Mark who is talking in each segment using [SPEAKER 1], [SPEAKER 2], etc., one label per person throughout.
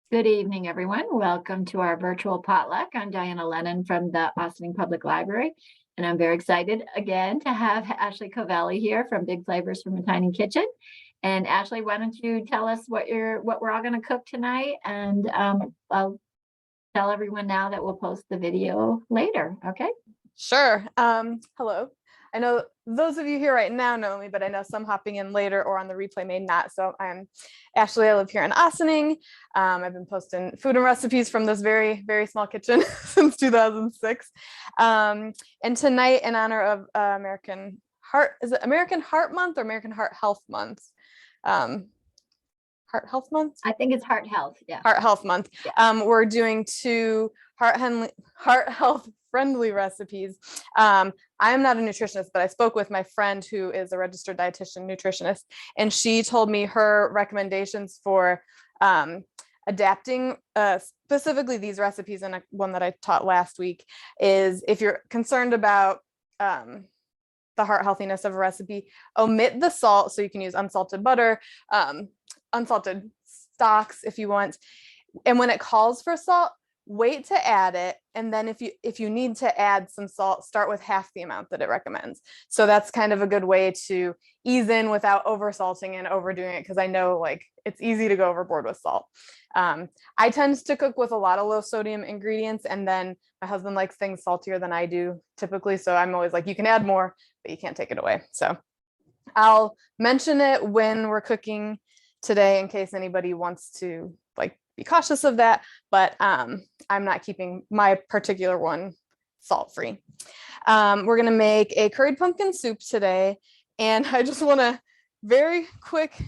[SPEAKER 1] Good evening, everyone. Welcome to our virtual potluck. I'm Diana Lennon from the Ossining Public Library, and I'm very excited again to have Ashley Covelli here from Big Flavors from a Tiny Kitchen. And Ashley, why don't you tell us what we're all going to cook tonight? And I'll tell everyone now that we'll post the video later. Okay.
[SPEAKER 2] Sure. Hello. I know those of you here right now know me, but I know some hopping in later or on the replay may not. So I'm Ashley. I live here in Ossining. I've been posting food and recipes from this very, very small kitchen since 2006. And tonight, in honor of American Heart Month or American Heart Health Month? Heart Health Month?
[SPEAKER 1] I think it's Heart Health. Yeah.
[SPEAKER 2] Heart Health Month. Yeah. We're doing two heart health friendly recipes. I am not a nutritionist, but I spoke with my friend who is a registered dietitian nutritionist, and she told me her recommendations for adapting specifically these recipes, and one that I taught last week is if you're concerned about the heart healthiness of a recipe, omit the salt, so you can use unsalted butter, unsalted stocks if you want. And when it calls for salt, wait to add it. And then if you need to add some salt, start with half the amount that it recommends. So that's kind of a good way to ease in without over salting and overdoing it, because I know like it's easy to go overboard with salt. I tend to cook with a lot of low sodium ingredients, and then my husband likes things saltier than I do typically. So I'm always like, you can add more, but you can't take it away. So I'll mention it when we're cooking today in case anybody wants to like be cautious of that, but I'm not keeping my particular one salt-free. We're gonna make a curried pumpkin soup today, and I just want to very quick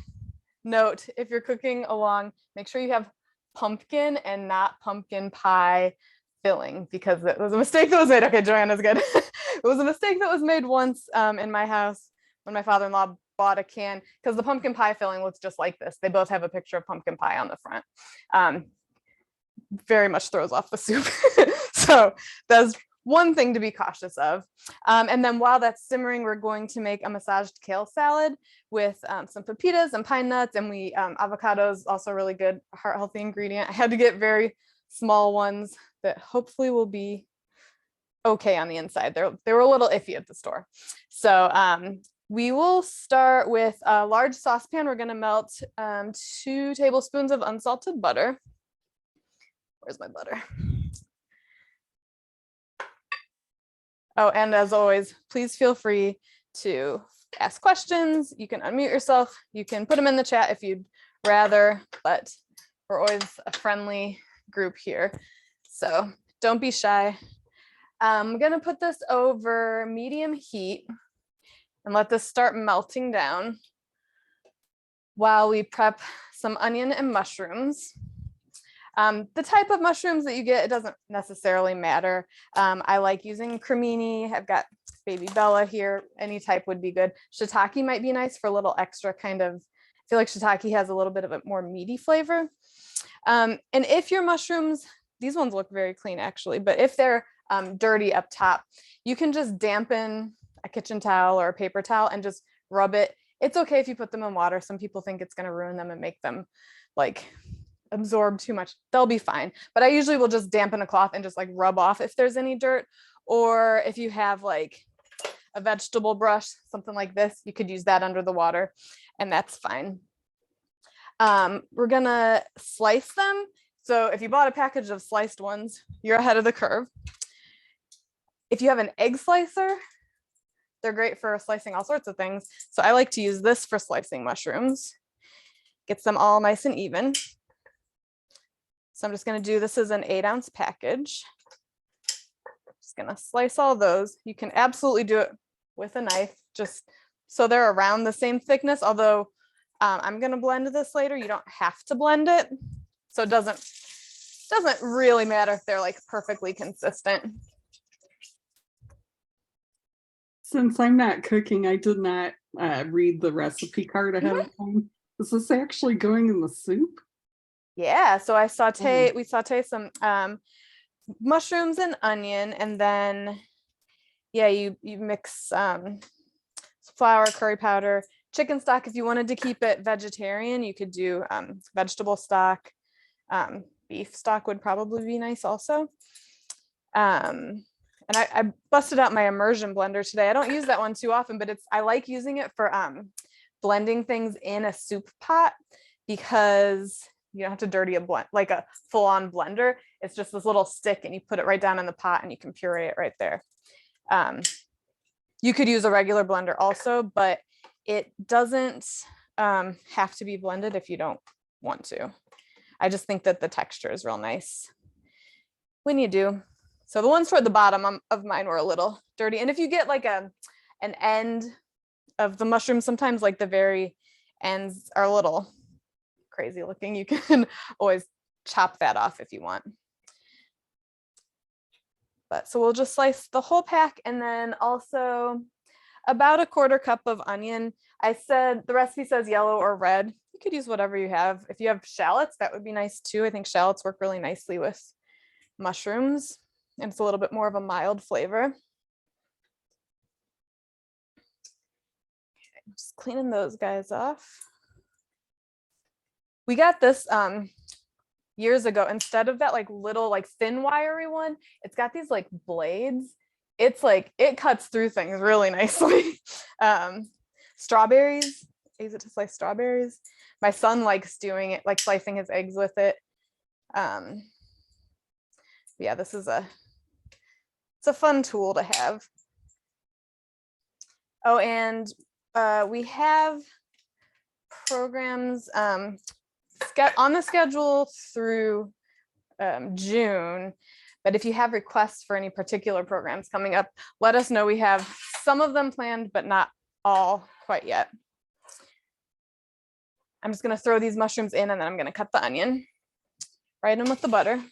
[SPEAKER 2] note, if you're cooking along, make sure you have pumpkin and not pumpkin pie filling, because it was a mistake that was made. Okay, Joanna's good. It was a mistake that was made once in my house when my father-in-law bought a can, because the pumpkin pie filling looks just like this. They both have a picture of pumpkin pie on the front. Very much throws off the soup. So that's one thing to be cautious of. And then while that's simmering, we're going to make a massaged kale salad with some pepitas and pine nuts, and avocados, also really good heart healthy ingredient. I had to get very small ones that hopefully will be okay on the inside. They were a little iffy at the store. So we will start with a large saucepan. We're going to melt 2 tablespoons of unsalted butter. Where's my butter? Oh, and as always, please feel free to ask questions. You can unmute yourself. You can put them in the chat if you'd rather, but we're always a friendly group here. So don't be shy. I'm going to put this over medium heat and let this start melting down while we prep some onion and mushrooms. The type of mushrooms that you get, it doesn't necessarily matter. I like using cremini. I've got baby Bella here. Any type would be good. Shiitake might be nice for a little extra kind of, I feel like shiitake has a little bit of a more meaty flavor. And if your mushrooms, these ones look very clean actually, but if they're dirty up top, you can just dampen a kitchen towel or a paper towel and just rub it. It's okay if you put them in water. Some people think it's going to ruin them and make them like absorb too much. They'll be fine. But I usually will just dampen a cloth and just like rub off if there's any dirt. Or if you have like a vegetable brush, something like this, you could use that under the water and that's fine. We're gonna slice them. So if you bought a package of sliced ones, you're ahead of the curve. If you have an egg slicer, they're great for slicing all sorts of things. So I like to use this for slicing mushrooms. Gets them all nice and even. So I'm just going to do, this is an 8-ounce package. Just going to slice all those. You can absolutely do it with a knife, just so they're around the same thickness. Although I'm going to blend this later. You don't have to blend it. So it doesn't really matter if they're like perfectly consistent.
[SPEAKER 3] Since I'm not cooking, I did not read the recipe card ahead of time. Is this actually going in the soup?
[SPEAKER 2] Yeah, so we saute some mushrooms and onion, and then you mix flour, curry powder, chicken stock. If you wanted to keep it vegetarian, you could do vegetable stock. Beef stock would probably be nice also. And I busted out my immersion blender today. I don't use that one too often, but I like using it for blending things in a soup pot, because you don't have to dirty like a full-on blender. It's just this little stick and you put it right down in the pot and you can puree it right there. You could use a regular blender also, but it doesn't have to be blended if you don't want to. I just think that the texture is real nice when you do. So the ones toward the bottom of mine were a little dirty. And if you get like an end of the mushroom, sometimes like the very ends are a little crazy looking. You can always chop that off if you want. But so we'll just slice the whole pack, and then also about a 1/4 cup of onion. I said the recipe says yellow or red. You could use whatever you have. If you have shallots, that would be nice too. I think shallots work really nicely with mushrooms, and it's a little bit more of a mild flavor. Okay, just cleaning those guys off. We got this years ago. Instead of that like little like thin wiry one, it's got these like blades. It's like it cuts through things really nicely. Strawberries, I use it to slice strawberries. My son likes doing it, like slicing his eggs with it. Yeah, it's a fun tool to have. Oh, and we have programs on the schedule through June. But if you have requests for any particular programs coming up, let us know. We have some of them planned, but not all quite yet. I'm just going to throw these mushrooms in, and then I'm going to cut the onion, fry them with the butter.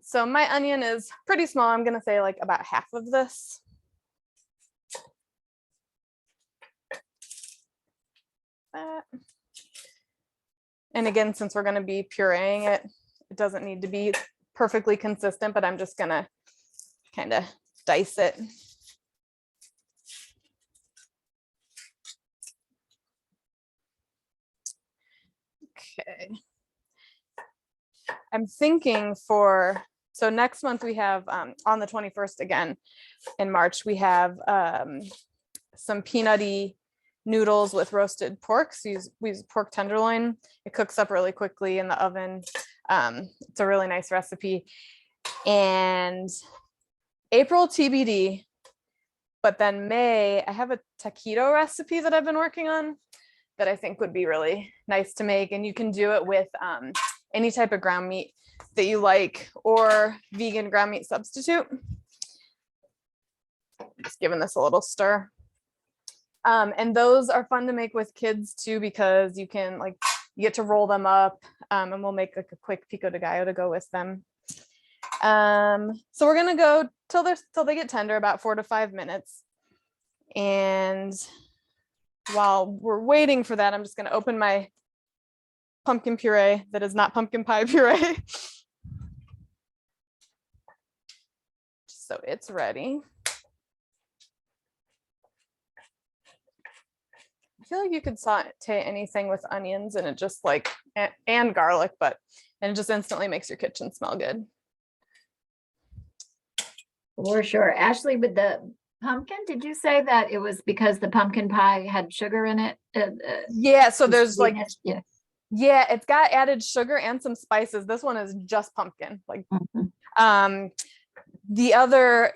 [SPEAKER 2] So my onion is pretty small. I'm going to say like about half of this. And again, since we're going to be pureeing it, it doesn't need to be perfectly consistent, but I'm just going to kind of dice it. Okay. I'm thinking so next month we have on the 21st again in March, we have some peanutty noodles with roasted pork. So we use pork tenderloin. It cooks up really quickly in the oven. It's a really nice recipe. And April TBD, but then May, I have a taquito recipe that I've been working on that I think would be really nice to make. And you can do it with any type of ground meat that you like, or vegan ground meat substitute. Just giving this a little stir. And those are fun to make with kids too, because you can you get to roll them up, and we'll make like a quick pico de gallo to go with them. So we're gonna go till they get tender, about 4 to 5 minutes. And while we're waiting for that, I'm just gonna open my pumpkin puree that is not pumpkin pie puree. So it's ready. I feel like you could saute anything with onions and it just and garlic, and it just instantly makes your kitchen smell good.
[SPEAKER 1] For sure. Ashley, with the pumpkin, did you say that it was because the pumpkin pie had sugar in it?
[SPEAKER 2] Yeah, so there's
[SPEAKER 1] yeah,
[SPEAKER 2] it's got added sugar and some spices. This one is just pumpkin. The other,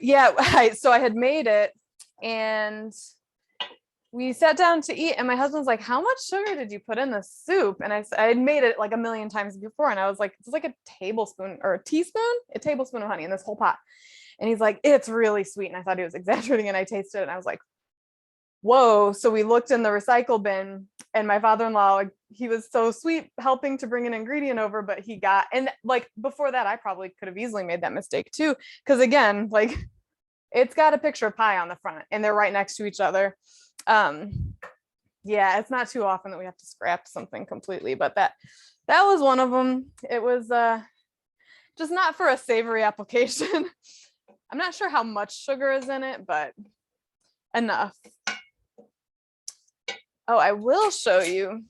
[SPEAKER 2] so I had made it and we sat down to eat, and my husband's like, how much sugar did you put in the soup? And I had made it like a million times before, and I was like, it's like a tablespoon or a tablespoon of honey in this whole pot. And he's like, it's really sweet. And I thought he was exaggerating, and I tasted it and I was like, whoa. So we looked in the recycle bin, and my father-in-law, he was so sweet helping to bring an ingredient over, but he got, and before that, I probably could have easily made that mistake too. Cause again, it's got a picture of pie on the front and they're right next to each other. It's not too often that we have to scrap something completely, but that was one of them. It was just not for a savory application. I'm not sure how much sugar is in it, but enough. Oh, I will show you,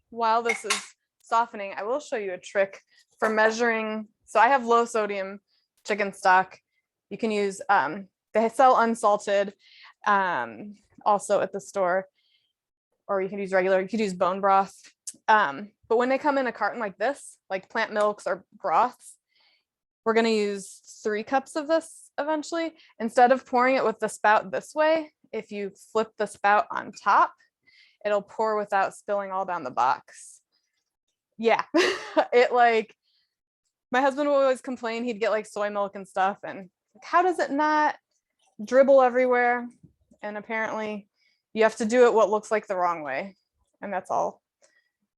[SPEAKER 2] while this is softening, I will show you a trick for measuring. So I have low sodium chicken stock. You can use, they sell unsalted also at the store, or you can use regular, you could use bone broth. But when they come in a carton like this, like plant milks or broths, we're going to use 3 cups of this eventually. Instead of pouring it with the spout this way, if you flip the spout on top, it'll pour without spilling all down the box. Yeah, it like, my husband would always complain he'd get like soy milk and stuff, and like, how does it not dribble everywhere? And apparently you have to do it what looks like the wrong way. And that's all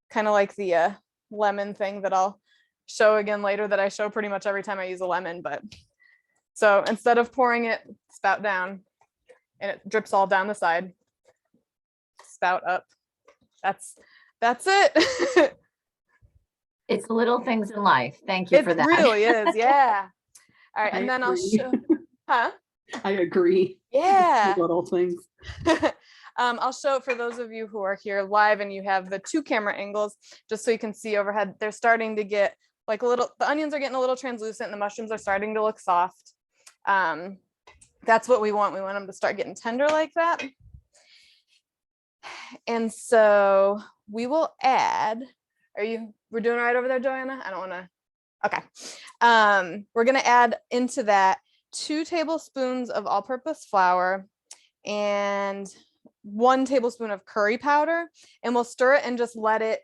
[SPEAKER 2] kind of like the lemon thing that I'll show again later, that I show pretty much every time I use a lemon. But so instead of pouring it spout down and it drips all down the side, spout up. That's it.
[SPEAKER 1] It's the little things in life. Thank you for
[SPEAKER 2] It
[SPEAKER 1] that.
[SPEAKER 2] really is. Yeah. All right.
[SPEAKER 3] I
[SPEAKER 2] And then I'll
[SPEAKER 3] agree.
[SPEAKER 2] show, huh?
[SPEAKER 3] I agree.
[SPEAKER 2] Yeah.
[SPEAKER 3] Little things.
[SPEAKER 2] I'll show it for those of you who are here live and you have the 2 camera angles, just so you can see overhead. They're starting to get like a little, the onions are getting a little translucent and the mushrooms are starting to look soft. That's what we want. We want them to start getting tender like that. And so we will add, we're doing all right over there, Joanna? I don't want to, okay. We're going to add into that 2 tablespoons of all-purpose flour and 1 tablespoon of curry powder, and we'll stir it and just let it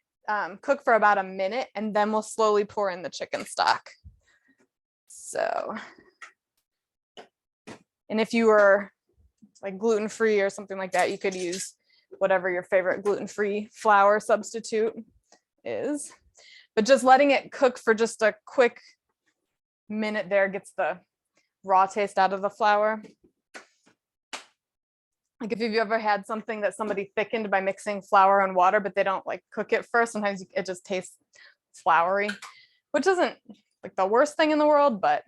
[SPEAKER 2] cook for about a minute, and then we'll slowly pour in the chicken stock. So, and if you were like gluten-free or something like that, you could use whatever your favorite gluten-free flour substitute is, but just letting it cook for just a quick minute there gets the raw taste out of the flour. Like if you've ever had something that somebody thickened by mixing flour and water, but they don't like cook it first, sometimes it just tastes floury, which isn't like the worst thing in the world, but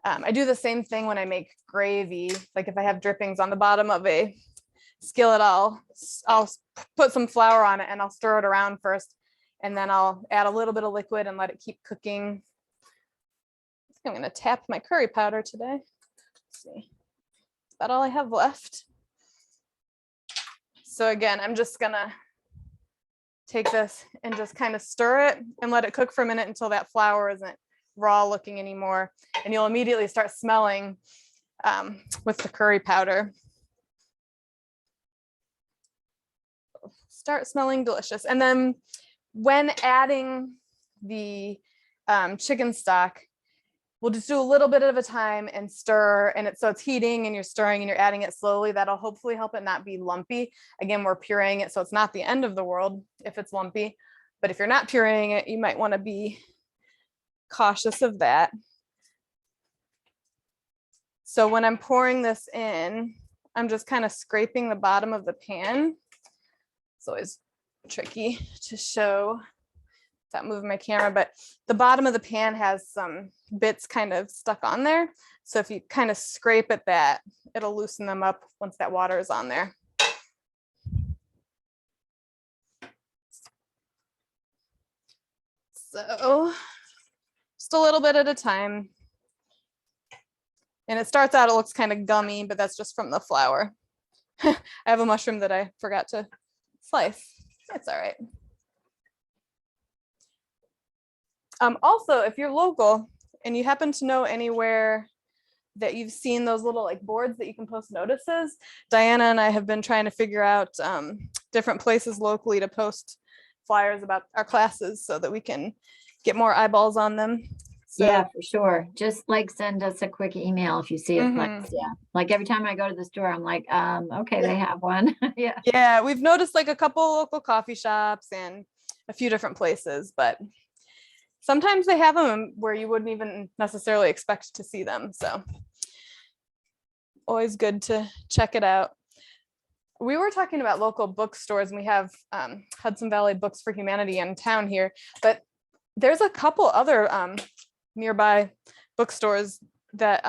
[SPEAKER 2] I do the same thing when I make gravy. Like if I have drippings on the bottom of a skillet, I'll put some flour on it and I'll stir it around first, and then I'll add a little bit of liquid and let it keep cooking. I think I'm going to tap my curry powder today. Let's see. About all I have left. So again, I'm just gonna take this and just kind of stir it and let it cook for a minute until that flour isn't raw looking anymore. And you'll immediately start smelling with the curry powder. Start smelling delicious. And then when adding the chicken stock, we'll just do a little bit at a time and stir, and so it's heating and you're stirring and you're adding it slowly. That'll hopefully help it not be lumpy. Again, we're pureeing it, so it's not the end of the world if it's lumpy, but if you're not pureeing it, you might want to be cautious of that. So when I'm pouring this in, I'm just kind of scraping the bottom of the pan. It's always tricky to show without moving my camera, but the bottom of the pan has some bits kind of stuck on there. So if you kind of scrape at that, it'll loosen them up once that water is on there. So just a little bit at a time. And it starts out, it looks kind of gummy, but that's just from the flour. I have a mushroom that I forgot to slice. It's all right. Also, if you're local and you happen to know anywhere that you've seen those little like boards that you can post notices, Diana and I have been trying to figure out different places locally to post flyers about our classes so that we can get more eyeballs on them. So,
[SPEAKER 1] yeah, for sure. Just like send us a quick email if you see a place. Yeah. Like every time I go to the store, I'm like, okay, they have one. Yeah.
[SPEAKER 2] Yeah, we've noticed like a couple local coffee shops and a few different places, but sometimes they have them where you wouldn't even necessarily expect to see them. So always good to check it out. We were talking about local bookstores, and we have Hudson Valley Books for Humanity in town here, but there's a couple other nearby bookstores that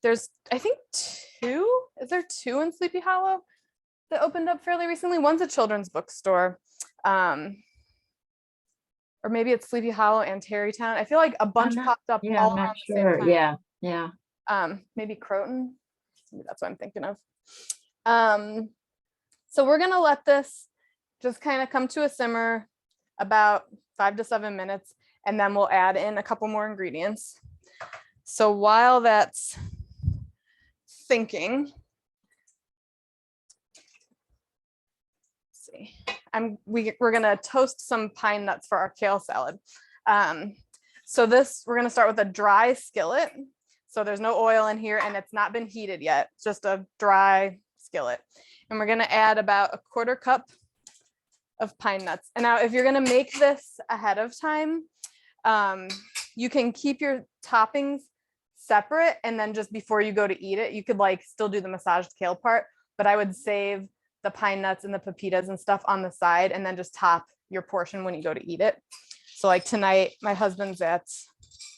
[SPEAKER 2] there's, I think two, is there two in Sleepy Hollow that opened up fairly recently? One's a children's bookstore. Or maybe it's Sleepy Hollow and Tarrytown. I feel like a bunch popped up
[SPEAKER 1] Yeah,
[SPEAKER 2] all
[SPEAKER 1] I'm not
[SPEAKER 2] around the
[SPEAKER 1] sure.
[SPEAKER 2] same time.
[SPEAKER 1] Yeah.
[SPEAKER 2] Maybe Croton. Maybe that's what I'm thinking of. So we're gonna let this just kind of come to a simmer about 5 to 7 minutes, and then we'll add in a couple more ingredients. So while that's thinking, let's see, we're gonna toast some pine nuts for our kale salad. So this, we're gonna start with a dry skillet. So there's no oil in here and it's not been heated yet, it's just a dry skillet. And we're gonna add about 1/4 cup of pine nuts. And now if you're gonna make this ahead of time, you can keep your toppings separate, and then just before you go to eat it, you could like still do the massaged kale part, but I would save the pine nuts and the pepitas and stuff on the side and then just top your portion when you go to eat it. So like tonight, my husband's at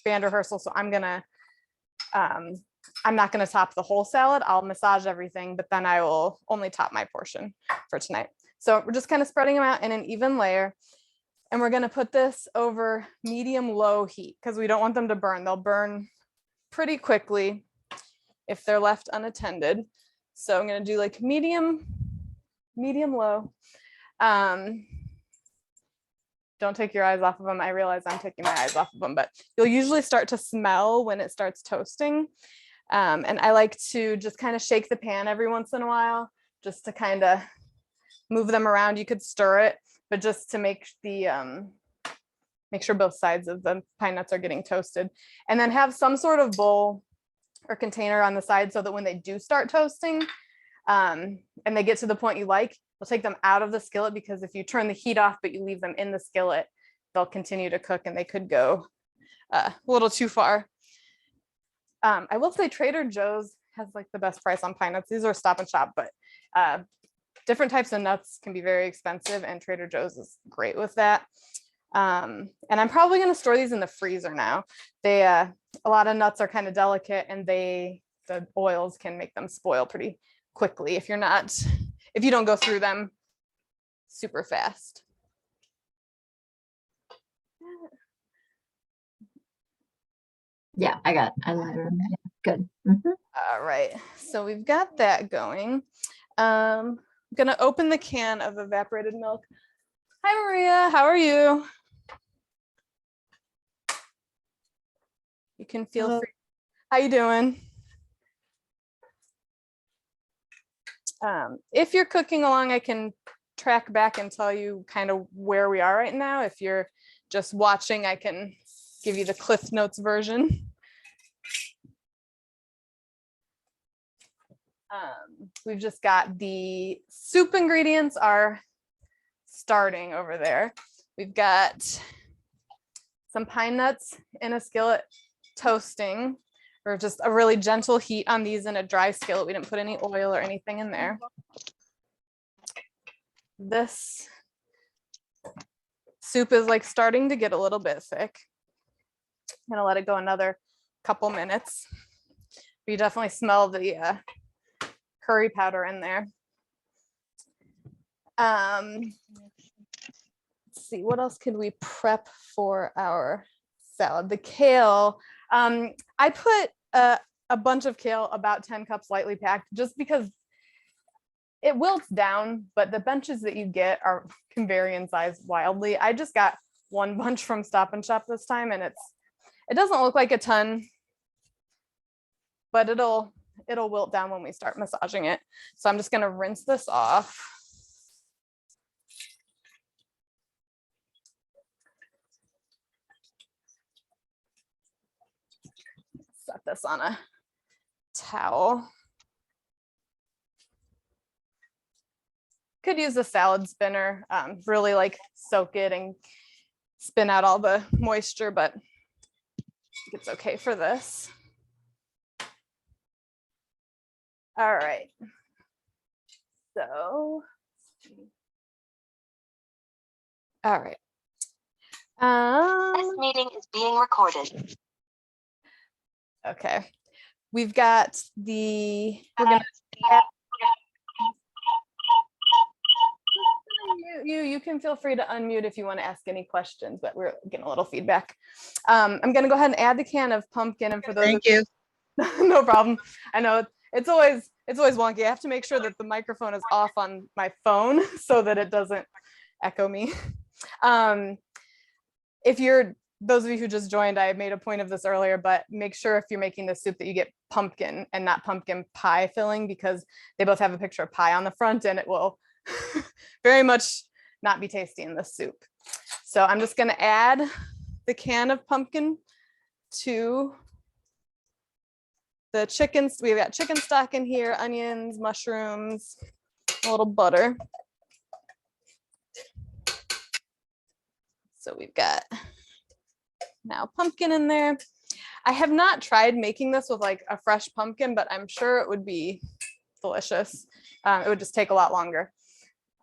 [SPEAKER 2] band rehearsal, so I'm not gonna top the whole salad. I'll massage everything, but then I will only top my portion for tonight. So we're just kind of spreading them out in an even layer. And we're gonna put this over medium-low heat because we don't want them to burn. They'll burn pretty quickly if they're left unattended. So I'm gonna do like medium-low. Don't take your eyes off of them. I realize I'm taking my eyes off of them, but you'll usually start to smell when it starts toasting. And I like to just kind of shake the pan every once in a while, just to kind of move them around. You could stir it, but just to make sure both sides of the pine nuts are getting toasted. And then have some sort of bowl or container on the side so that when they do start toasting, and they get to the point you like, you'll take them out of the skillet, because if you turn the heat off but you leave them in the skillet, they'll continue to cook and they could go a little too far. I will say Trader Joe's has like the best price on pine nuts. These are Stop and Shop, but different types of nuts can be very expensive, and Trader Joe's is great with that. And I'm probably going to store these in the freezer now. They a lot of nuts are kind of delicate, and the oils can make them spoil pretty quickly if you don't go through them super fast.
[SPEAKER 1] Yeah, I got it. I love it. Yeah, good. Mhm.
[SPEAKER 2] All right, so we've got that going. I'm gonna open the can of evaporated milk. Hi, Maria, how are you? You can feel free. How you doing? If you're cooking along, I can track back and tell you kind of where we are right now. If you're just watching, I can give you the Cliff Notes version. We've just got the soup ingredients are starting over there. We've got some pine nuts in a skillet toasting, or just a really gentle heat on these in a dry skillet. We didn't put any oil or anything in there. This soup is like starting to get a little bit thick. I'm gonna let it go another couple minutes. You definitely smell the curry powder in there. Let's see, what else could we prep for our salad? The kale. I put a bunch of kale, about 10 cups lightly packed, just because it wilts down, but the bunches that you get can vary in size wildly. I just got one bunch from Stop and Shop this time, and it doesn't look like a ton, but it'll wilt down when we start massaging it. So I'm just gonna rinse this off. Set this on a towel. Could use a salad spinner, really like soak it and spin out all the moisture, but it's okay for this. All right. So, all right.
[SPEAKER 4] This meeting is being recorded.
[SPEAKER 2] Okay. we've got we're gonna add, you can feel free to unmute if you want to ask any questions, but we're getting a little feedback. I'm going to go ahead and add the can of pumpkin, and for those
[SPEAKER 4] Thank you.
[SPEAKER 2] no problem. I know it's always wonky. I have to make sure that the microphone is off on my phone so that it doesn't echo me. If you're those of you who just joined, I made a point of this earlier, but make sure if you're making the soup that you get pumpkin and not pumpkin pie filling, because they both have a picture of pie on the front and it will very much not be tasty in this soup. So I'm just going to add the can of pumpkin to the chickens. We've got chicken stock in here, onions, mushrooms, a little butter. So we've got now pumpkin in there. I have not tried making this with like a fresh pumpkin, but I'm sure it would be delicious. It would just take a lot longer.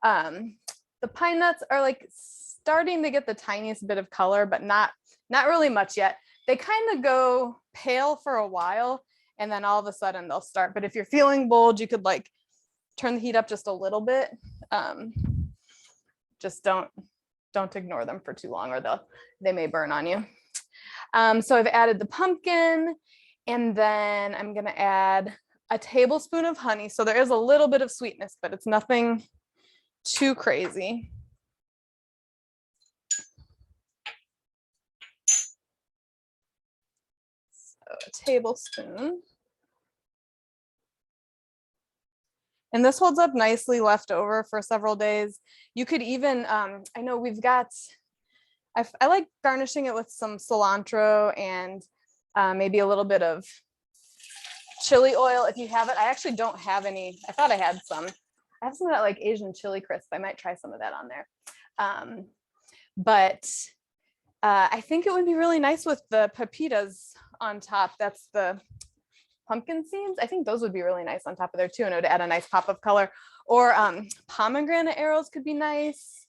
[SPEAKER 2] The pine nuts are like starting to get the tiniest bit of color, but not really much yet. They kind of go pale for a while and then all of a sudden they'll start. But if you're feeling bold, you could like turn the heat up just a little bit. Just don't ignore them for too long or they may burn on you. So I've added the pumpkin, and then I'm going to add a tablespoon of honey. So there is a little bit of sweetness, but it's nothing too crazy. So a tablespoon. And this holds up nicely left over for several days. You could even, I know we've got, I like garnishing it with some cilantro and maybe a little bit of chili oil if you have it. I actually don't have any. I thought I had some. I have some of that like Asian chili crisp. I might try some of that on there. But I think it would be really nice with the pepitas on top. That's the pumpkin seeds. I think those would be really nice on top of there too, and it would add a nice pop of color. Or pomegranate arrows could be nice.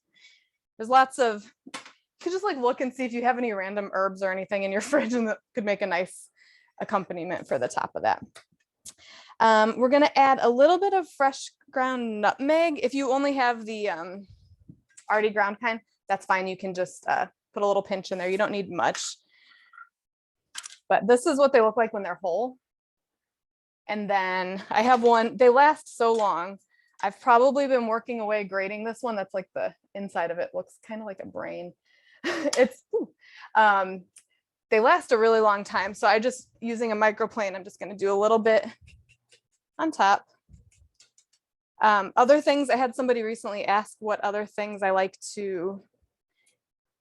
[SPEAKER 2] There's lots of, you could just like look and see if you have any random herbs or anything in your fridge, and that could make a nice accompaniment for the top of that. We're going to add a little bit of fresh ground nutmeg. If you only have the already ground kind, that's fine. You can just put a little pinch in there. You don't need much. But this is what they look like when they're whole. And then I have one, they last so long. I've probably been working away grating this one. That's like the inside of it looks kind of like a brain. It's, they last a really long time. So I just, using a microplane, I'm just going to do a little bit on top. Other things, I had somebody recently ask what other things I like to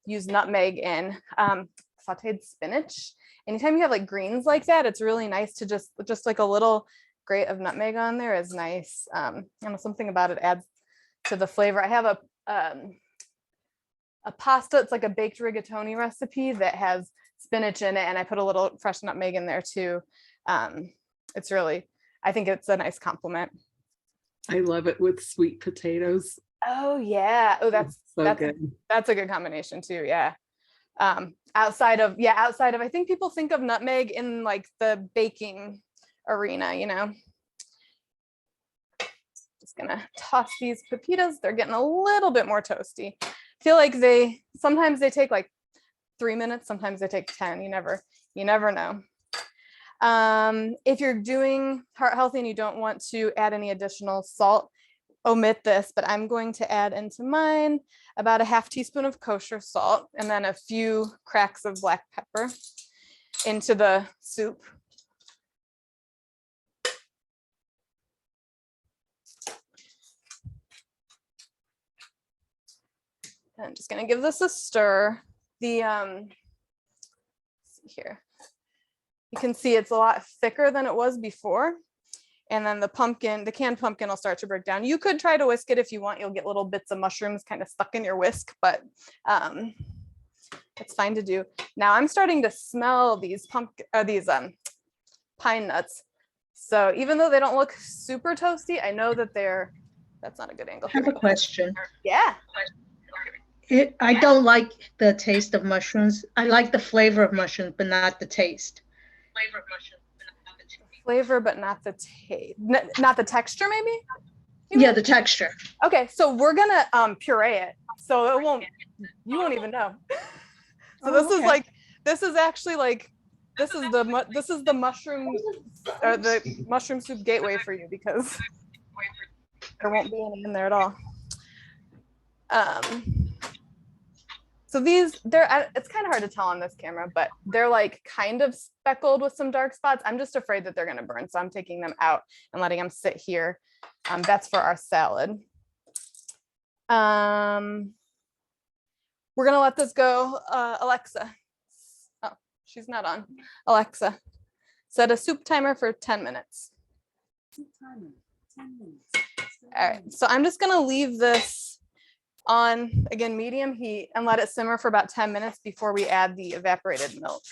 [SPEAKER 2] use nutmeg in. Sauteed spinach. Anytime you have like greens like that, it's really nice to just like a little grate of nutmeg on there is nice. I don't know, something about it adds to the flavor. I have a pasta, it's like a baked rigatoni recipe that has spinach in it, and I put a little fresh nutmeg in there too. It's really, I think it's a nice compliment.
[SPEAKER 3] I love it with sweet potatoes.
[SPEAKER 2] Oh yeah. Oh, that's
[SPEAKER 3] good.
[SPEAKER 2] That's a good combination too. Yeah. Outside of, I think people think of nutmeg in like the baking arena, you know. Just gonna toss these pepitas. They're getting a little bit more toasty. I feel like sometimes they take like 3 minutes, sometimes they take 10. You never know. If you're doing heart healthy and you don't want to add any additional salt, omit this, but I'm going to add into mine about a half teaspoon of kosher salt and then a few cracks of black pepper into the soup. And I'm just going to give this a stir. Let's see here. You can see it's a lot thicker than it was before. And then the canned pumpkin will start to break down. You could try to whisk it if you want. You'll get little bits of mushrooms kind of stuck in your whisk, but it's fine to do. Now I'm starting to smell these pine nuts. So even though they don't look super toasty, I know that that's not a good angle.
[SPEAKER 4] I have a question.
[SPEAKER 2] Yeah.
[SPEAKER 4] I don't like the taste of mushrooms. I like the flavor of mushrooms, but not the taste.
[SPEAKER 2] flavor, but not the taste, not the texture, maybe? You
[SPEAKER 4] Yeah,
[SPEAKER 2] mean?
[SPEAKER 4] the texture.
[SPEAKER 2] Okay, so we're gonna puree it, so you won't even know. So this is like, this is actually like, this is the mushroom, or the mushroom soup gateway for you, because there won't be any in there at all. So these, it's kind of hard to tell on this camera, but they're like kind of speckled with some dark spots. I'm just afraid that they're gonna burn, so I'm taking them out and letting them sit here. That's for our salad. We're gonna let this go. Alexa, oh, she's not on. Alexa, set a soup timer for 10 minutes. All right, so I'm just gonna leave this on, again, medium heat, and let it simmer for about 10 minutes before we add the evaporated milk.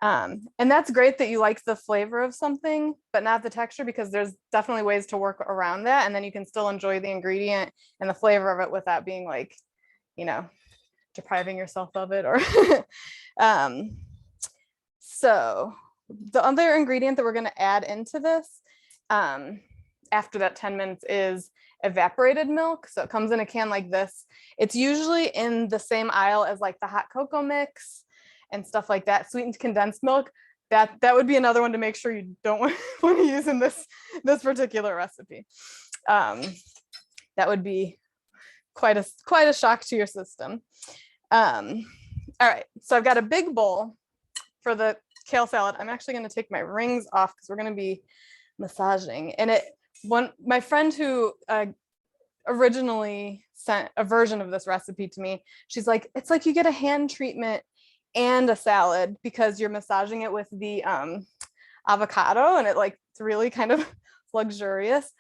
[SPEAKER 2] And that's great that you like the flavor of something, but not the texture, because there's definitely ways to work around that. And then you can still enjoy the ingredient and the flavor of it without being like, you know, depriving yourself of it. Or so the other ingredient that we're going to add into this after that 10 minutes is evaporated milk. So it comes in a can like this. It's usually in the same aisle as like the hot cocoa mix and stuff like that. Sweetened condensed milk, that would be another one to make sure you don't want to use in this particular recipe. That would be quite a shock to your system. All right, so I've got a big bowl for the kale salad. I'm actually going to take my rings off because we're going to be massaging. And my friend who originally sent a version of this recipe to me, she's like, it's like you get a hand treatment and a salad because you're massaging it with the avocado, and it's really kind of luxurious.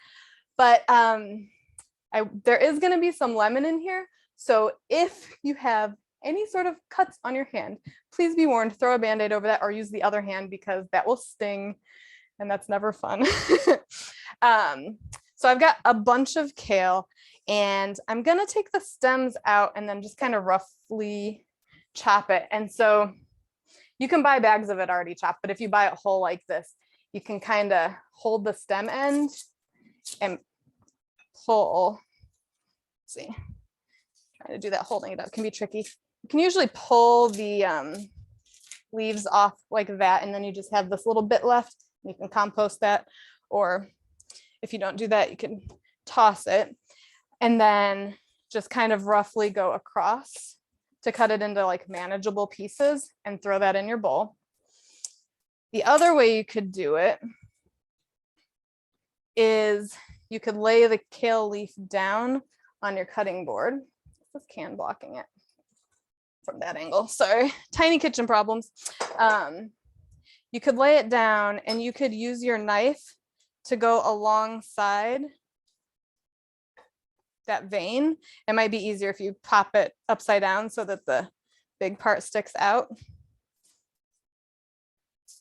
[SPEAKER 2] But there is going to be some lemon in here, so if you have any sort of cuts on your hand, please be warned, throw a band-aid over that or use the other hand, because that will sting, and that's never fun. So I've got a bunch of kale, and I'm gonna take the stems out and then just kind of roughly chop it. And so you can buy bags of it already chopped, but if you buy it whole like this, you can kind of hold the stem end and pull. Let's see, trying to do that holding it up can be tricky. You can usually pull the leaves off like that, and then you just have this little bit left. You can compost that, or if you don't do that, you can toss it, and then just kind of roughly go across to cut it into like manageable pieces and throw that in your bowl. The other way you could do it is you could lay the kale leaf down on your cutting board. This can blocking it from that angle. Sorry, tiny kitchen problems. You could lay it down, and you could use your knife to go alongside that vein. It might be easier if you pop it upside down so that the big part sticks out.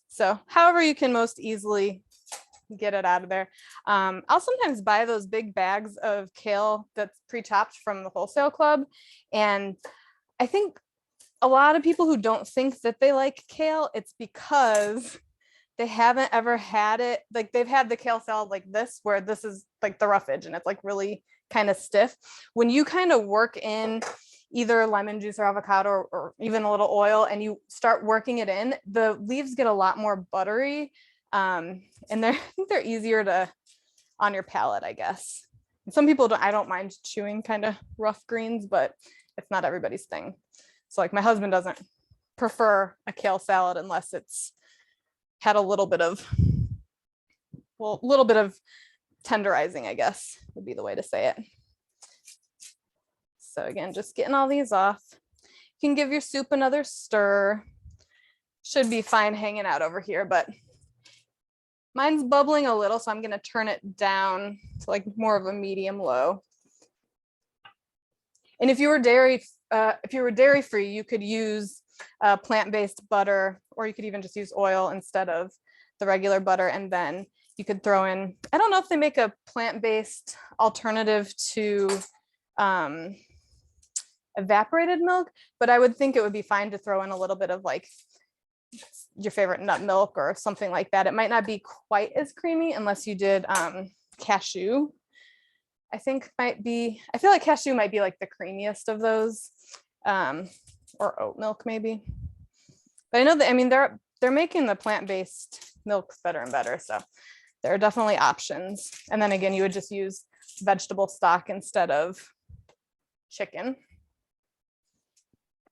[SPEAKER 2] So however you can most easily get it out of there. I'll sometimes buy those big bags of kale that's pre-chopped from the wholesale club. And I think a lot of people who don't think that they like kale, it's because they haven't ever had it. Like they've had the kale salad like this, where this is like the rough edge and it's like really kind of stiff. When you kind of work in either lemon juice or avocado or even a little oil, and you start working it in, the leaves get a lot more buttery. And I think they're easier to on your palate, I guess. And some people I don't mind chewing kind of rough greens, but it's not everybody's thing. So like my husband doesn't prefer a kale salad unless it's had a little bit of tenderizing, I guess would be the way to say it. So again, just getting all these off. You can give your soup another stir. Should be fine hanging out over here, but mine's bubbling a little, so I'm going to turn it down to like more of a medium low. And if you were dairy free, you could use plant-based butter, or you could even just use oil instead of the regular butter. And then you could throw in, I don't know if they make a plant-based alternative to evaporated milk, but I would think it would be fine to throw in a little bit of like your favorite nut milk or something like that. It might not be quite as creamy unless you did cashew. I think I feel like cashew might be like the creamiest of those, or oat milk maybe. But I know that, I mean, they're making the plant-based milks better and better. So there are definitely options. And then again, you would just use vegetable stock instead of chicken.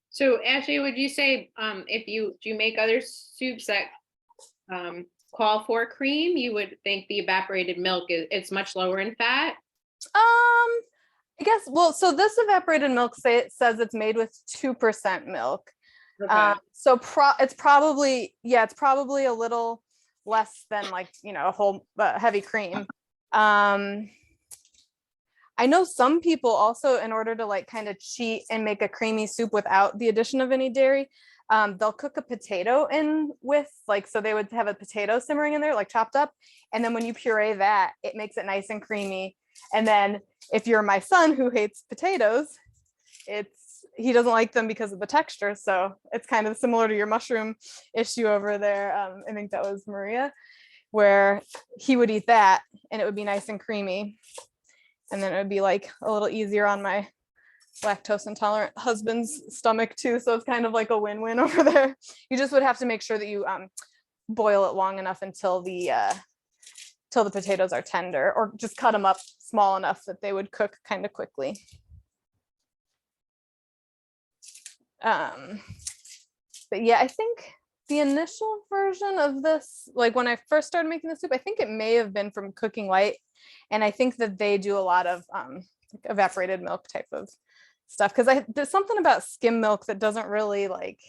[SPEAKER 5] So Ashley, would you say do you make other soups that call for cream, you would think the evaporated milk it's much lower in fat?
[SPEAKER 2] I guess, well, so this evaporated milk says it's made with 2% milk.
[SPEAKER 5] Okay.
[SPEAKER 2] So it's probably a little less than like, you know, a whole heavy cream. I know some people also, in order to like kind of cheat and make a creamy soup without the addition of any dairy, they'll cook a potato in with like, so they would have a potato simmering in there, like chopped up. And then when you puree that, it makes it nice and creamy. And then if you're my son who hates potatoes, he doesn't like them because of the texture. So it's kind of similar to your mushroom issue over there. I think that was Maria, where he would eat that and it would be nice and creamy. And then it would be like a little easier on my lactose intolerant husband's stomach too. So it's kind of like a win-win over there. You just would have to make sure that you boil it long enough until the potatoes are tender, or just cut them up small enough that they would cook kind of quickly. But yeah, I think the initial version of this, like when I first started making the soup, I think it may have been from Cooking Light. And I think that they do a lot of evaporated milk type of stuff, because there's something about skim milk that doesn't really like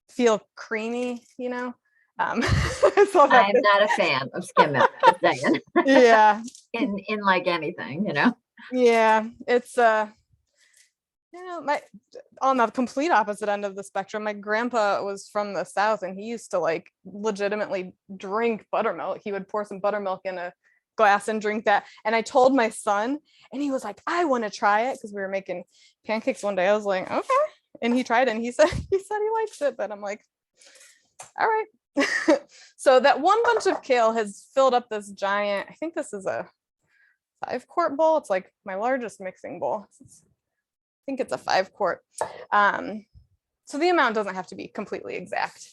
[SPEAKER 2] feel creamy, you know. So
[SPEAKER 1] I am not a fan of skim milk, just saying.
[SPEAKER 2] yeah,
[SPEAKER 1] in like anything, you know.
[SPEAKER 2] yeah, it's you know, on the complete opposite end of the spectrum, my grandpa was from the South and he used to like legitimately drink buttermilk. He would pour some buttermilk in a glass and drink that. And I told my son and he was like, I want to try it, because we were making pancakes one day. I was like, okay. And he tried it and he said he likes it, but I'm like, all right. So that one bunch of kale has filled up this giant, I think this is a 5-quart bowl. It's like my largest mixing bowl. I think it's a 5-quart. So the amount doesn't have to be completely exact.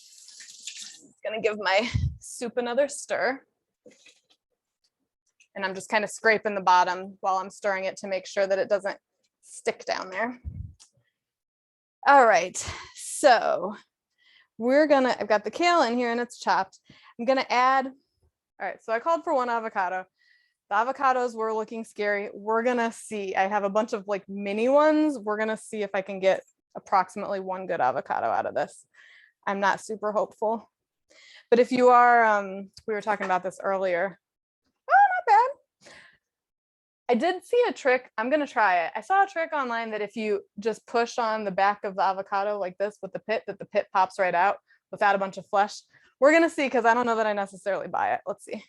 [SPEAKER 2] I'm gonna give my soup another stir. And I'm just kind of scraping the bottom while I'm stirring it to make sure that it doesn't stick down there. All right, so I've got the kale in here and it's chopped. I'm gonna add, all right, so I called for 1 avocado. The avocados were looking scary. We're gonna see. I have a bunch of like mini ones. We're gonna see if I can get approximately 1 good avocado out of this. I'm not super hopeful. But if you are, we were talking about this earlier. Oh, not bad. I did see a trick. I'm gonna try it. I saw a trick online that if you just push on the back of the avocado like this with the pit, that the pit pops right out without a bunch of flesh. We're gonna see, because I don't know that I necessarily buy it. Let's see.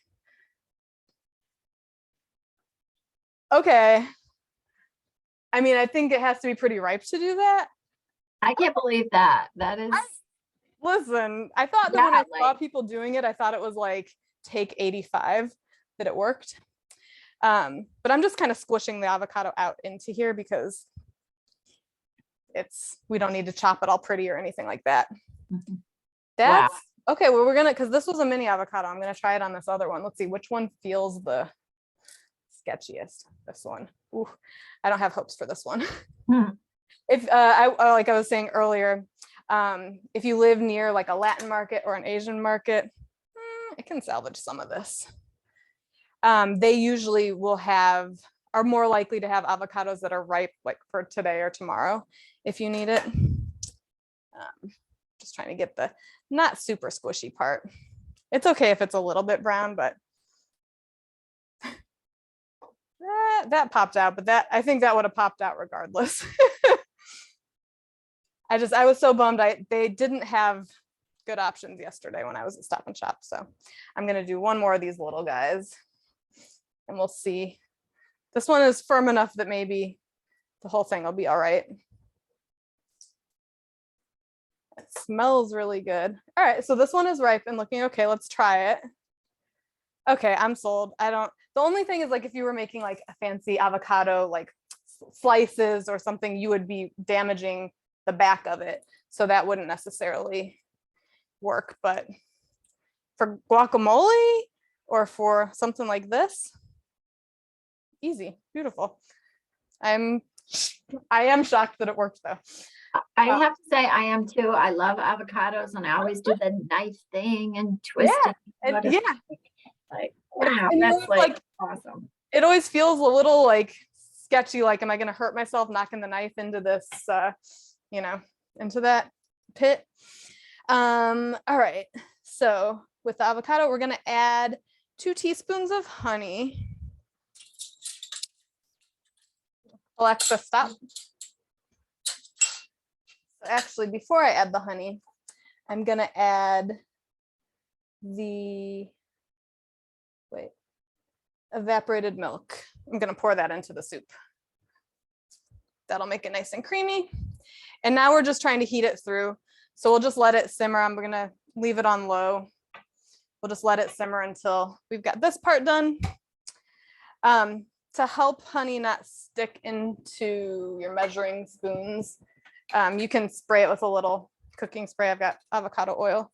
[SPEAKER 2] Okay. I mean, I think it has to be pretty ripe to do that.
[SPEAKER 1] I can't believe that. That is,
[SPEAKER 2] Listen, I thought that
[SPEAKER 1] Yeah,
[SPEAKER 2] when I saw
[SPEAKER 1] like-
[SPEAKER 2] people doing it, I thought it was like take 85 that it worked. But I'm just kind of squishing the avocado out into here because we don't need to chop it all pretty or anything like that.
[SPEAKER 1] Mhm.
[SPEAKER 2] That's okay. Well, because this was a mini avocado, I'm gonna try it on this other one. Let's see which one feels the sketchiest. This one. Ooh, I don't have hopes for this one.
[SPEAKER 1] Hmm.
[SPEAKER 2] If like I was saying earlier, if you live near like a Latin market or an Asian market, I can salvage some of this. They usually are more likely to have avocados that are ripe like for today or tomorrow if you need it. Just trying to get the not super squishy part. It's okay if it's a little bit brown, but that popped out, but I think that would have popped out regardless. I was so bummed. They didn't have good options yesterday when I was at Stop and Shop. So I'm gonna do one more of these little guys and we'll see. This one is firm enough that maybe the whole thing will be all right. It smells really good. All right, so this one is ripe and looking okay. Let's try it. Okay, I'm sold. The only thing is like if you were making like a fancy avocado, like slices or something, you would be damaging the back of it. So that wouldn't necessarily work, but for guacamole or for something like this, easy, beautiful. I am shocked that it worked though.
[SPEAKER 1] I have to say I am too. I love avocados and I always do the knife thing and twisting.
[SPEAKER 2] Yeah.
[SPEAKER 1] Like, wow,
[SPEAKER 2] And
[SPEAKER 1] that's
[SPEAKER 2] it's
[SPEAKER 1] like awesome.
[SPEAKER 2] it always feels a little like sketchy, like am I going to hurt myself knocking the knife into this into that pit. All right, so with the avocado we're going to add 2 teaspoons of honey. Alexa, stop. So actually before I add the honey, I'm going to add the evaporated milk. I'm going to pour that into the soup. That'll make it nice and creamy. And now we're just trying to heat it through. So we'll just let it simmer. I'm going to leave it on low. We'll just let it simmer until we've got this part done. To help honey not stick into your measuring spoons, you can spray it with a little cooking spray. I've got avocado oil.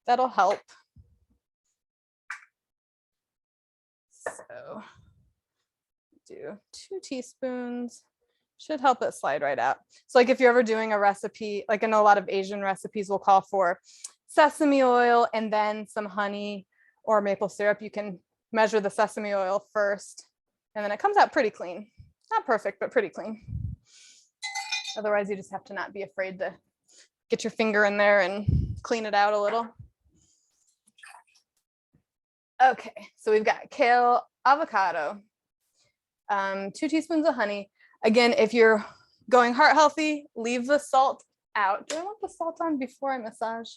[SPEAKER 2] That'll help. So do 2 teaspoons, should help it slide right out. So like if you're ever doing a recipe, like I know a lot of Asian recipes will call for sesame oil and then some honey or maple syrup, you can measure the sesame oil first and then it comes out pretty clean. Not perfect, but pretty clean. Otherwise you just have to not be afraid to get your finger in there and clean it out a little. Okay, so we've got kale, avocado, 2 teaspoons of honey. Again, if you're going heart healthy, leave the salt out. Do I want the salt on before I massage?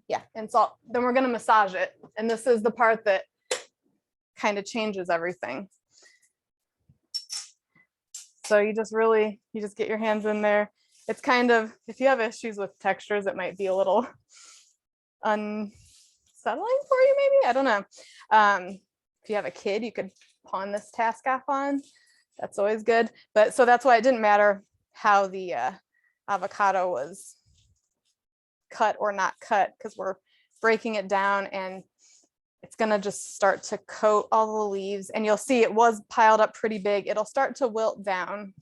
[SPEAKER 2] Yeah, and salt. Then we're gonna massage it. And this is the part that kind of changes everything. So you just get your hands in there. It's kind of, if you have issues with textures, it might be a little unsettling for you, maybe. I don't know. If you have a kid, you could pawn this task off on. That's always good. But so that's why it didn't matter how the avocado was cut or not cut, because we're breaking it down and it's gonna just start to coat all the leaves. And you'll see it was piled up pretty big. It'll start to wilt down.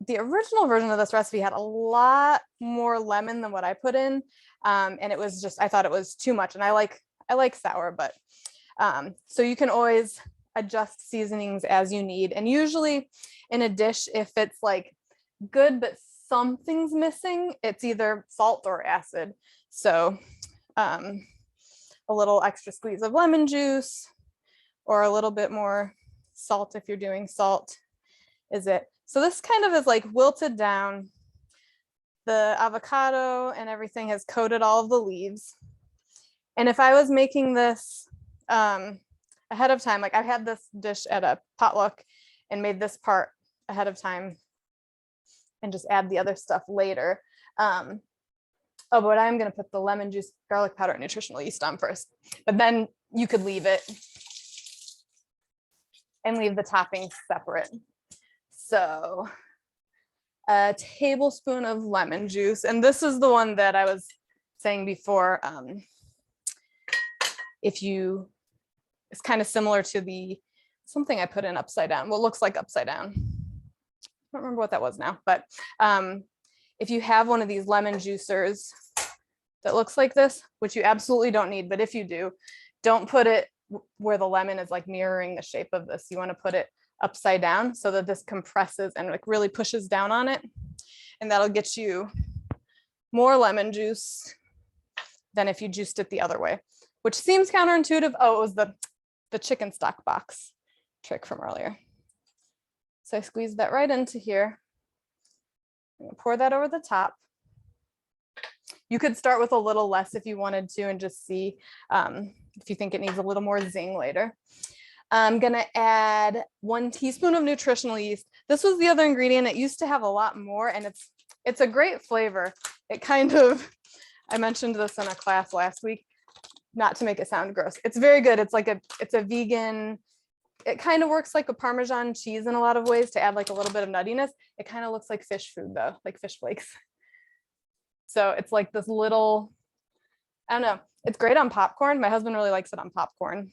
[SPEAKER 2] The original version of this recipe had a lot more lemon than what I put in. And it was just, I thought it was too much. And I like sour, but so you can always adjust seasonings as you need. And usually in a dish, if it's like good, but something's missing, it's either salt or acid. So a little extra squeeze of lemon juice or a little bit more salt if you're doing salt is it. So this kind of is like wilted down. The avocado and everything has coated all of the leaves. And if I was making this ahead of time, like I had this dish at a potluck and made this part ahead of time and just add the other stuff later. But I'm going to put the lemon juice, garlic powder, and nutritional yeast on first. But then you could leave it and leave the toppings separate. So a tablespoon of lemon juice. And this is the one that I was saying before. It's kind of similar to something I put in upside down, what looks like upside down. I don't remember what that was now, but if you have one of these lemon juicers that looks like this, which you absolutely don't need, but if you do, don't put it where the lemon is like mirroring the shape of this. You want to put it upside down so that this compresses and like really pushes down on it. And that'll get you more lemon juice than if you juiced it the other way, which seems counterintuitive. Oh, it was the chicken stock box trick from earlier. So I squeeze that right into here. I'm gonna pour that over the top. You could start with a little less if you wanted to and just see if you think it needs a little more zing later. I'm gonna add 1 teaspoon of nutritional yeast. This was the other ingredient. It used to have a lot more, and it's a great flavor. It kind of, I mentioned this in a class last week, not to make it sound gross. It's very good. It's a vegan, it kind of works like a Parmesan cheese in a lot of ways to add like a little bit of nuttiness. It kind of looks like fish food though, like fish flakes. So it's like this little, I don't know, it's great on popcorn. My husband really likes it on popcorn,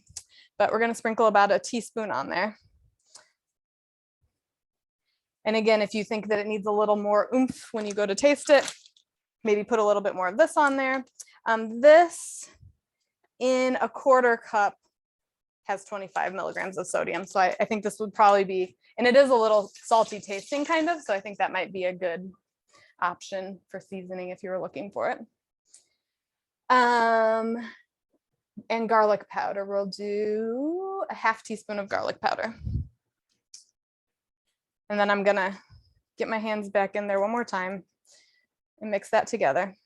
[SPEAKER 2] but we're gonna sprinkle about a teaspoon on there. And again, if you think that it needs a little more oomph when you go to taste it, maybe put a little bit more of this on there. This in a 1/4 cup has 25 milligrams of sodium. So I think this would probably be, and it is a little salty tasting kind of, so I think that might be a good option for seasoning if you were looking for it. And garlic powder, we'll do a 1/2 teaspoon of garlic powder. And then I'm gonna get my hands back in there one more time and mix that together.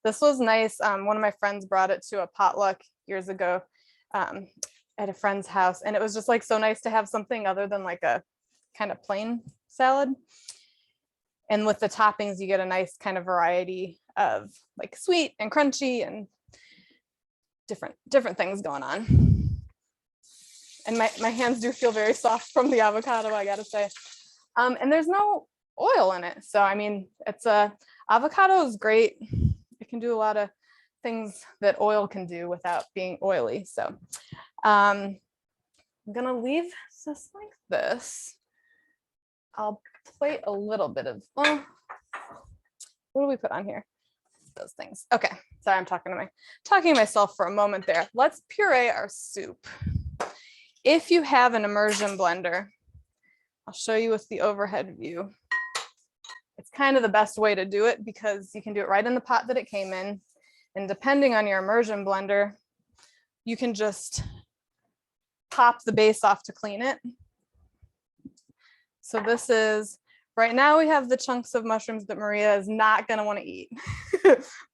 [SPEAKER 2] This was nice. One of my friends brought it to a potluck years ago at a friend's house. And it was just like so nice to have something other than like a kind of plain salad. And with the toppings, you get a nice kind of variety of like sweet and crunchy and different things going on. And my hands do feel very soft from the avocado, I gotta say. And there's no oil in it. So, I mean, avocado is great. It can do a lot of things that oil can do without being oily. So I'm gonna leave this like this. I'll plate a little bit of, what do we put on here? Those things. Okay, sorry, I'm talking to myself for a moment there. Let's puree our soup. If you have an immersion blender, I'll show you with the overhead view. It's kind of the best way to do it because you can do it right in the pot that it came in. And depending on your immersion blender, you can just pop the base off to clean it. So this is, right now we have the chunks of mushrooms that Maria is not gonna wanna eat,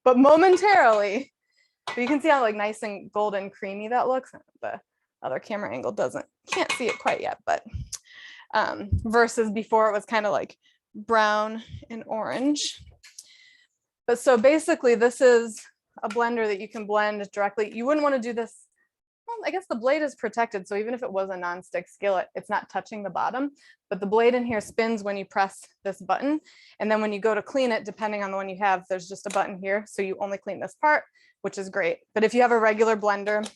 [SPEAKER 2] but momentarily, but you can see how like nice and golden creamy that looks. The other camera angle can't see it quite yet, but versus before it was kind of like brown and orange. But so basically this is a blender that you can blend directly. You wouldn't want to do this. Well, I guess the blade is protected. So even if it was a nonstick skillet, it's not touching the bottom, but the blade in here spins when you press this button. And then when you go to clean it, depending on the one you have, there's just a button here. So you only clean this part, which is great. But if you have a regular blender,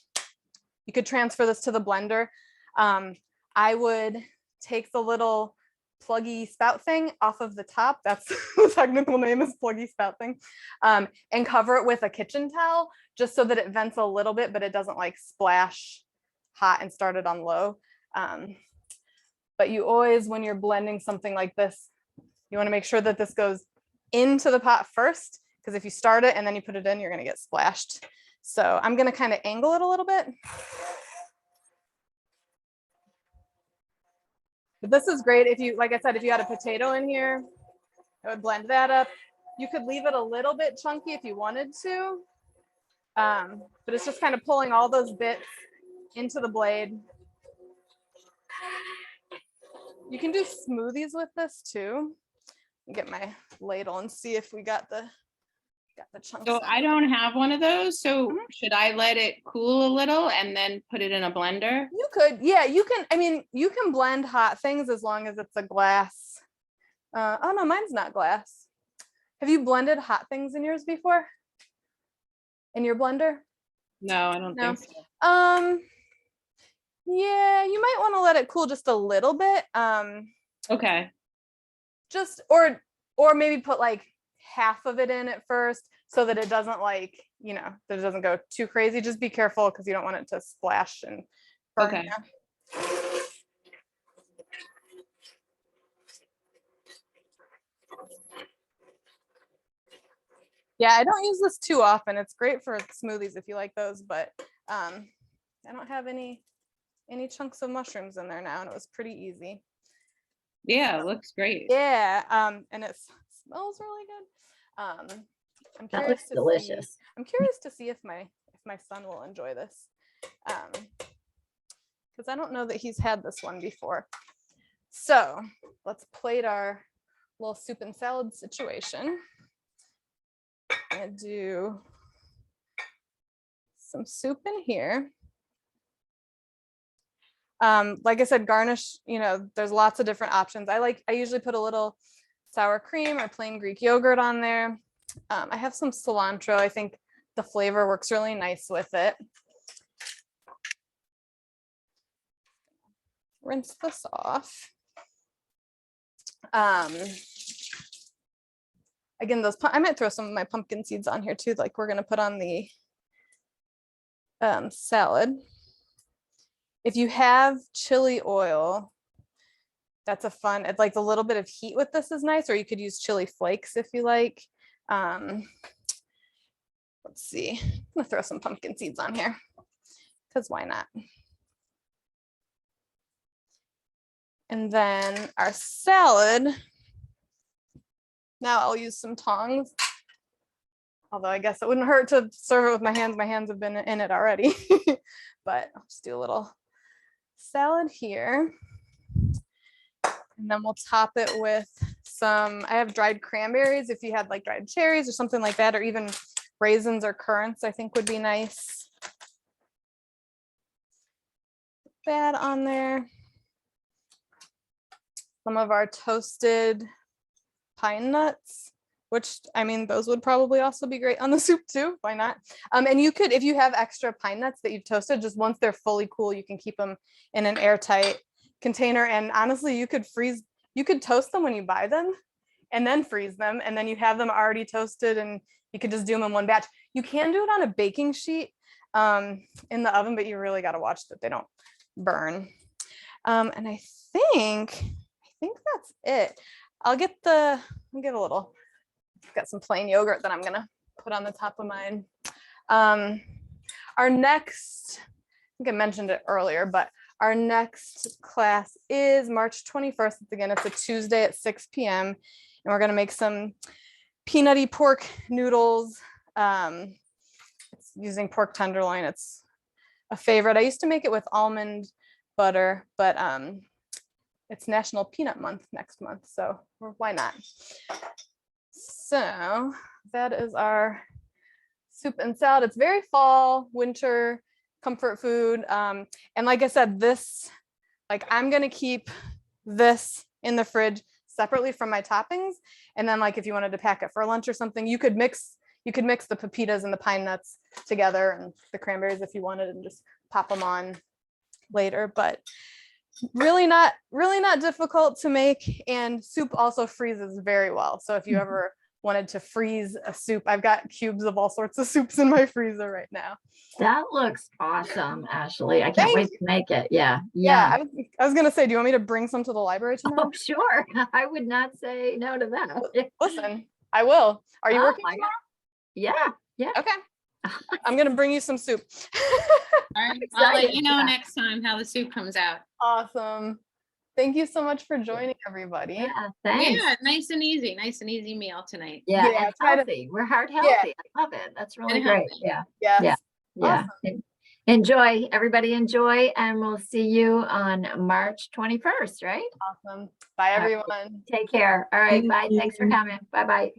[SPEAKER 2] you could transfer this to the blender. I would take the little pluggy spout thing off of the top. That's the technical name is pluggy spout thing. And cover it with a kitchen towel just so that it vents a little bit, but it doesn't like splash hot and start it on low. But you always, when you're blending something like this, you want to make sure that this goes into the pot first, because if you start it and then you put it in, you're going to get splashed. So I'm going to kind of angle it a little bit. But this is great if you, like I said, if you had a potato in here, I would blend that up. You could leave it a little bit chunky if you wanted to, but it's just kind of pulling all those bits into the blade. You can do smoothies with this too. Get my ladle and see if we got the chunks.
[SPEAKER 5] So I don't have one of those. So should I let it cool a little and then put it in a blender?
[SPEAKER 2] You could, yeah, you can. I mean, you can blend hot things as long as it's a glass. Oh no, mine's not glass. Have you blended hot things in yours before? In your blender?
[SPEAKER 5] No, I don't think so.
[SPEAKER 2] Yeah, you might want to let it cool just a little bit.
[SPEAKER 5] Okay.
[SPEAKER 2] Just or maybe put like half of it in at first so that it doesn't like, you know, that it doesn't go too crazy. Just be careful because you don't want it to splash and burn.
[SPEAKER 5] Okay.
[SPEAKER 2] You. Yeah, I don't use this too often. It's great for smoothies if you like those, but I don't have any chunks of mushrooms in there now, and it was pretty easy.
[SPEAKER 5] Yeah, it looks great.
[SPEAKER 2] Yeah, and it smells really good. I'm
[SPEAKER 1] That
[SPEAKER 2] curious
[SPEAKER 1] looks
[SPEAKER 2] to
[SPEAKER 1] delicious.
[SPEAKER 2] see. I'm curious to see if my son will enjoy this, because I don't know that he's had this one before. So let's plate our little soup and salad situation. I'm gonna do some soup in here. Like I said, garnish, there's lots of different options. I usually put a little sour cream or plain Greek yogurt on there. I have some cilantro. I think the flavor works really nice with it. Rinse this off. Again, I might throw some of my pumpkin seeds on here too, like we're gonna put on the salad. If you have chili oil, that's it's like a little bit of heat with this is nice, or you could use chili flakes if you like. Let's see, I'm gonna throw some pumpkin seeds on here because why not? And then our salad, now I'll use some tongs. Although I guess it wouldn't hurt to serve it with my hands. My hands have been in it already, but I'll just do a little salad here. And then we'll top it with I have dried cranberries. If you had like dried cherries or something like that, or even raisins or currants, I think would be nice. Put that on there. Some of our toasted pine nuts, which those would probably also be great on the soup too. Why not? And you could, if you have extra pine nuts that you've toasted, just once they're fully cool, you can keep them in an airtight container. And honestly, you could toast them when you buy them and then freeze them. And then you have them already toasted and you could just do them in one batch. You can do it on a baking sheet in the oven, but you really got to watch that they don't burn. And I think that's it. I've got some plain yogurt that I'm gonna put on the top of mine. Our next, I think I mentioned it earlier, but our next class is March 21st. It's a Tuesday at 6 p.m. And we're gonna make some peanutty pork noodles. It's using pork tenderloin. It's a favorite. I used to make it with almond butter, but it's National Peanut Month next month, so why not? So that is our soup and salad. It's very fall, winter comfort food. And like I said, I'm gonna keep this in the fridge separately from my toppings. And then if you wanted to pack it for lunch or something, you could mix the pepitas and the pine nuts together and the cranberries if you wanted and just pop them on later. But really not difficult to make, and soup also freezes very well. So if you ever wanted to freeze a soup, I've got cubes of all sorts of soups in my freezer right now.
[SPEAKER 1] That looks awesome, Ashley. I can't wait to make it. Yeah.
[SPEAKER 2] I was gonna say, do you want me to bring some to the library tomorrow?
[SPEAKER 1] Oh, sure. I would not say no to that.
[SPEAKER 2] Listen, I will. Are you working tomorrow?
[SPEAKER 1] Yeah.
[SPEAKER 2] Okay. I'm gonna bring you some soup.
[SPEAKER 5] I'll let you know next time how the soup comes out.
[SPEAKER 2] Awesome. Thank you so much for joining, everybody.
[SPEAKER 1] Yeah, thanks.
[SPEAKER 5] Yeah, nice and easy meal tonight.
[SPEAKER 1] Yeah, and healthy. We're heart healthy. I love it. That's really great. Yeah.
[SPEAKER 2] Yes.
[SPEAKER 1] Yeah.
[SPEAKER 2] Awesome.
[SPEAKER 1] Enjoy, everybody enjoy, and we'll see you on March 21st, right?
[SPEAKER 2] Awesome. Bye, everyone.
[SPEAKER 1] Take care. All right.
[SPEAKER 3] Thank
[SPEAKER 1] Bye.
[SPEAKER 3] you.
[SPEAKER 1] Thanks for coming. Bye-bye.